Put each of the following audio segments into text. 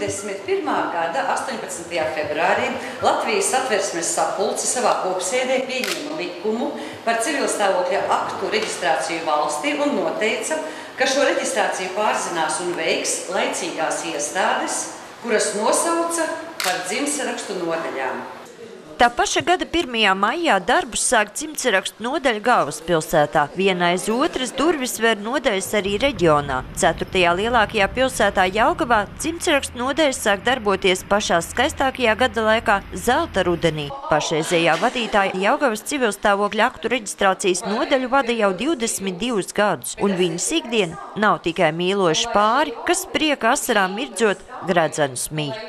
21. gada 18. februārī Latvijas Satversmes sapulce savā kopsēdē pieņēma likumu par civilstāvokļa aktu reģistrāciju valstī un noteica, ka šo reģistrāciju pārzinās un veiks laicīgās iestādes, kuras nosauca par dzimtsarakstu nodaļām. Tā paša gada 1. maijā darbus sāk dzimtsarakstu nodaļa galvaspilsētā. Viena aiz otras durvis ver nodaļas arī reģionā. 4. lielākajā pilsētā Jelgavā dzimtsarakstu nodaļas sāk darboties pašā skaistākajā gada laikā zelta rudenī. Pašreizējā vadītāja Jelgavas civilstāvokļa aktu reģistrācijas nodaļu vada jau 22 gadus, un viņas ikdiena nav tikai mīloši pāri, kas prieka asarām mirdzot gredzenus mīļ.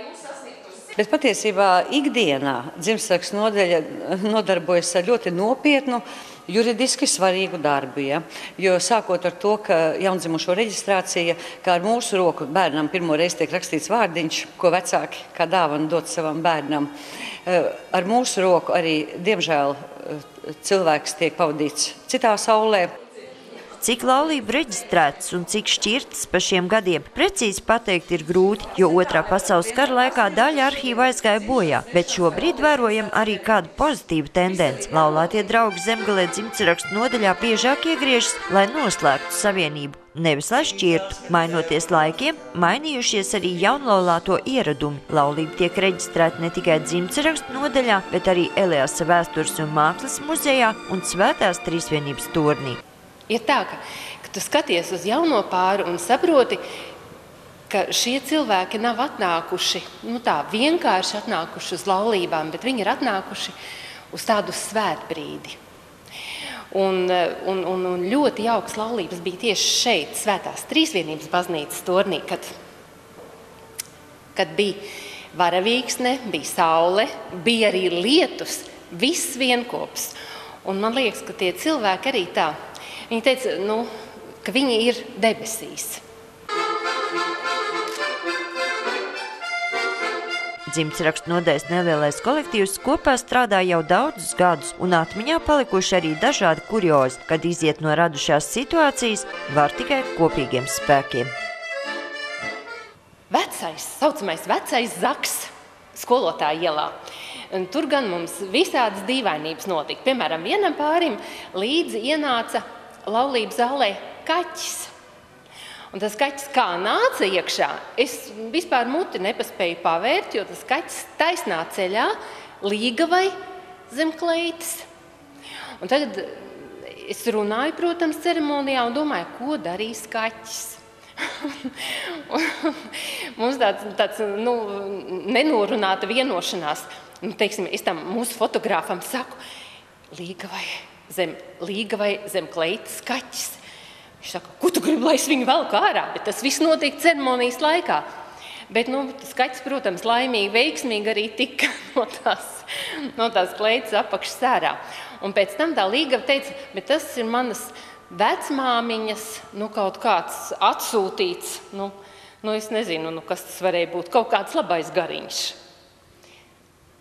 Bet patiesībā ikdienā dzimtsarakstu nodaļa nodarbojas ar ļoti nopietnu, juridiski svarīgu darbu. Ja? Jo sākot ar to, ka jaundzimušo reģistrācija, kā ar mūsu roku bērnam pirmo reizi tiek rakstīts vārdiņš, ko vecāki kā dāvanu dot savam bērnam, ar mūsu roku arī, diemžēl, cilvēks tiek pavadīts citā saulē. Cik laulību reģistrētas un cik šķirtas pa šiem gadiem precīzi pateikt ir grūti, jo Otrā pasaules kara laikā daļa arhīva aizgāja bojā, bet šobrīd vērojam arī kādu pozitīvu tendenci. Laulātie draugi Zemgalē dzimtsarakstu nodaļā biežāk iegriežas, lai noslēgtu savienību, nevis lai šķirtu. Mainoties laikiem, mainījušies arī jaunlaulāto ieradumi. Laulība tiek reģistrēta ne tikai dzimtsarakstu nodaļā, bet arī Eliasa Vēstures un mākslas muzejā un Svētās Trīsvienības turnī. Ir tā, ka tu skaties uz jauno pāri un saproti, ka šie cilvēki nav atnākuši, tā vienkārši atnākuši uz laulībām, bet viņi ir atnākuši uz tādu svētbrīdi. Un ļoti jauks laulības bija tieši šeit, Svētās Trīsvienības baznīcas turnī, kad bija varavīksne, bija saule, bija arī lietus, viss vienkops. Un man liekas, ka tie cilvēki arī tā. Viņi teica, ka viņi ir debesīs. Dzimtsarakstu nodaļas nelielais kolektīvs kopā strādā jau daudzus gadus, un atmiņā palikuši arī dažādi kuriozi, kad iziet no radušās situācijas, var tikai kopīgiem spēkiem. Saucamais vecais zaks skolotāja ielā. Tur gan mums visādas dīvainības notika. Piemēram, vienam pārim līdzi ienāca laulības zālē kaķis. Un tas kaķis kā nāca iekšā, es vispār muti nepaspēju pavērt, jo tas kaķis taisnā ceļā līgavai zem kleitas. Un tagad es runāju, protams, ceremonijā un domāju, ko darīs kaķis. Mums tāds nenorunāta vienošanās. Teiksim, es tam mūsu fotogrāfam saku, līgavai zem kleitas kaķis. Viņš saka, ko tu gribi, lai es viņu velku ārā? Bet tas viss notiek ceremonijas laikā. Bet tas kaķis, protams, laimīgi, veiksmīgi arī tika no tās kleitas apakšas ārā. Un pēc tam tā līgava teica, bet tas ir manas vecmāmiņas, kaut kāds atsūtīts, es nezinu, kas tas varēja būt, kaut kāds labais gariņš.